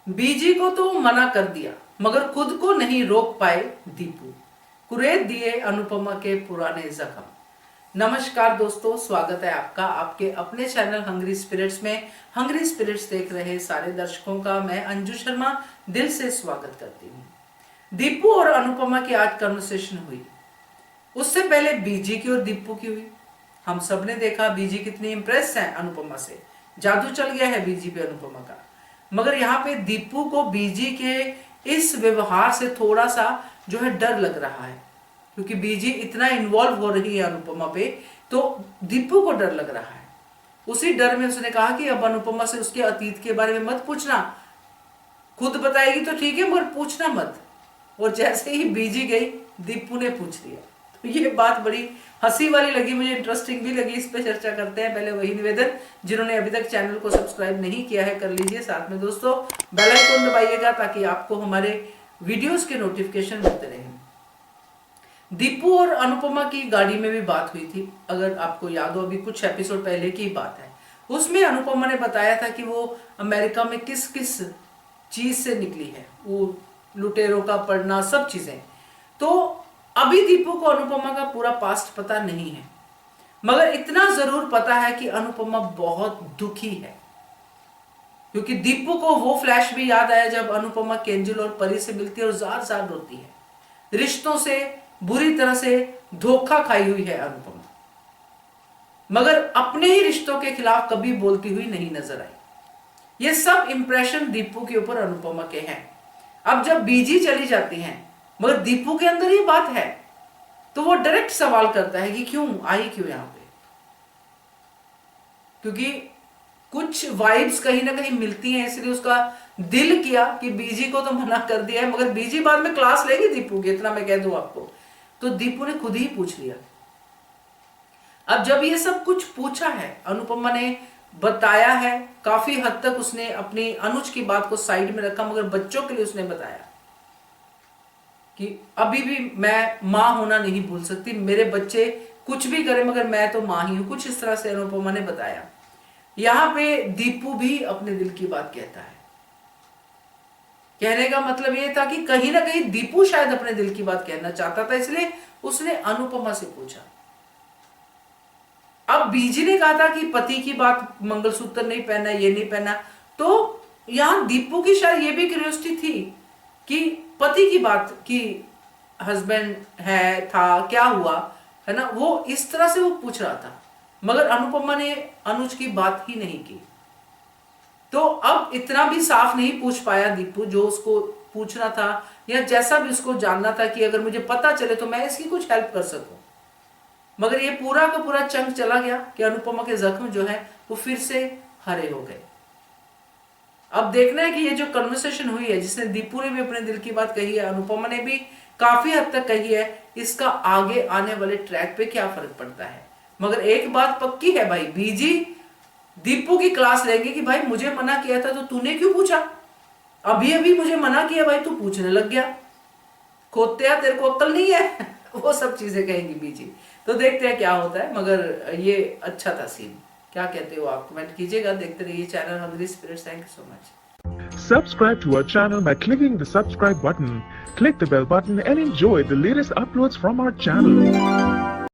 बीजी को तो मना कर दिया मगर खुद को नहीं रोक पाए दीपू, कुरेद दिए अनुपमा के पुराने जख्म। नमस्कार दोस्तों, स्वागत है आपका आपके अपने चैनल हंग्री स्पिरिट्स में। हंग्री स्पिरिट्स देख रहे सारे दर्शकों का मैं अंजू शर्मा दिल से स्वागत करती हूँ। दीपू और अनुपमा की आज कन्वर्सेशन हुई, उससे पहले बीजी की और दीपू की हुई। हम सब ने देखा बीजी कितनी इंप्रेस है अनुपमा से, जादू चल गया है बीजी पे अनुपमा का। मगर यहाँ पे दीपू को बीजी के इस व्यवहार से थोड़ा सा जो है डर लग रहा है, क्योंकि बीजी इतना इन्वॉल्व हो रही है अनुपमा पे, तो दीपू को डर लग रहा है। उसी डर में उसने कहा कि अब अनुपमा से उसके अतीत के बारे में मत पूछना, खुद बताएगी तो ठीक है मगर पूछना मत। और जैसे ही बीजी गई दीपू ने पूछ लिया, तो ये बात बड़ी हंसी वाली लगी मुझे, इंटरेस्टिंग भी लगी। इस पे चर्चा करते हैं। पहले वही निवेदन, जिन्होंने अभी तक चैनल को सब्सक्राइब नहीं किया है कर लीजिए, साथ में दोस्तों बेल आइकन दबाइएगा ताकि आपको हमारे वीडियोस के नोटिफिकेशन मिलते रहें। दीपू और अनुपमा की गाड़ी में भी बात हुई थी, अगर आपको याद हो, अभी कुछ एपिसोड पहले की बात है। उसमें अनुपमा ने बताया था कि वो अमेरिका में किस किस चीज से निकली है, वो लुटेरों का पढ़ना, सब चीजें। तो अभी दीपू को अनुपमा का पूरा पास्ट पता नहीं है, मगर इतना जरूर पता है कि अनुपमा बहुत दुखी है, क्योंकि दीपू को वो फ्लैश भी याद आया जब अनुपमा केंजल और परी से मिलती है और जार जार रोती है। रिश्तों से बुरी तरह से धोखा खाई हुई है अनुपमा, मगर अपने ही रिश्तों के खिलाफ कभी बोलती हुई नहीं नजर आई। ये सब इंप्रेशन दीपू के ऊपर अनुपमा के हैं। अब जब बीजी चली जाती हैं मगर दीपू के अंदर ये बात है, तो वो डायरेक्ट सवाल करता है कि क्यों आई, क्यों यहां पे, क्योंकि कुछ वाइब्स कहीं ना कहीं मिलती हैं, इसलिए उसका दिल किया कि बीजी को तो मना कर दिया है, मगर बीजी बाद में क्लास लेगी दीपू की, इतना मैं कह दूं आपको। तो दीपू ने खुद ही पूछ लिया। अब जब ये सब कुछ पूछा है, अनुपमा ने बताया है, काफी हद तक उसने अपनी अनुज की बात को साइड में रखा, मगर बच्चों के लिए उसने बताया कि अभी भी मैं मां होना नहीं भूल सकती, मेरे बच्चे कुछ भी करें मगर मैं तो मां ही हूं, कुछ इस तरह से अनुपमा ने बताया। यहां पे दीपू भी अपने दिल की बात कहता है। कहने का मतलब यह था कि कहीं ना कहीं दीपू शायद अपने दिल की बात कहना चाहता था, इसलिए उसने अनुपमा से पूछा। अब बीजी ने कहा था कि पति की बात, मंगलसूत्र नहीं पहना, ये नहीं पहना, तो यहां दीपू की शायद ये भी क्यूरियोसिटी थी कि पति की बात, कि हस्बैंड है, था, क्या हुआ, है ना, वो इस तरह से वो पूछ रहा था। मगर अनुपमा ने अनुज की बात ही नहीं की। तो अब इतना भी साफ नहीं पूछ पाया दीपू जो उसको पूछना था, या जैसा भी उसको जानना था कि अगर मुझे पता चले तो मैं इसकी कुछ हेल्प कर सकूं। मगर ये पूरा का पूरा चंक चला गया कि अनुपमा के जख्म जो है वो फिर से हरे हो गए। अब देखना है कि ये जो कन्वर्सेशन हुई है, जिसने दीपू ने भी अपने दिल की बात कही है, अनुपमा ने भी काफी हद तक कही है, इसका आगे आने वाले ट्रैक पे क्या फर्क पड़ता है। मगर एक बात पक्की है भाई, बीजी दीपू की क्लास लेंगे कि भाई मुझे मना किया था तो तूने क्यों पूछा, अभी अभी मुझे मना किया भाई, तू पूछने लग गया, खोत्या तेरे को अक्ल नहीं है वो सब चीजें कहेंगी बीजी। तो देखते हैं क्या होता है, मगर ये अच्छा था सीन। क्या कहते हो आप, कमेंट कीजिएगा। देखते रहिए channel hungry spirits. Thank you so much. Subscribe to our channel by clicking the subscribe button. Click the bell button and enjoy the latest uploads from our channel.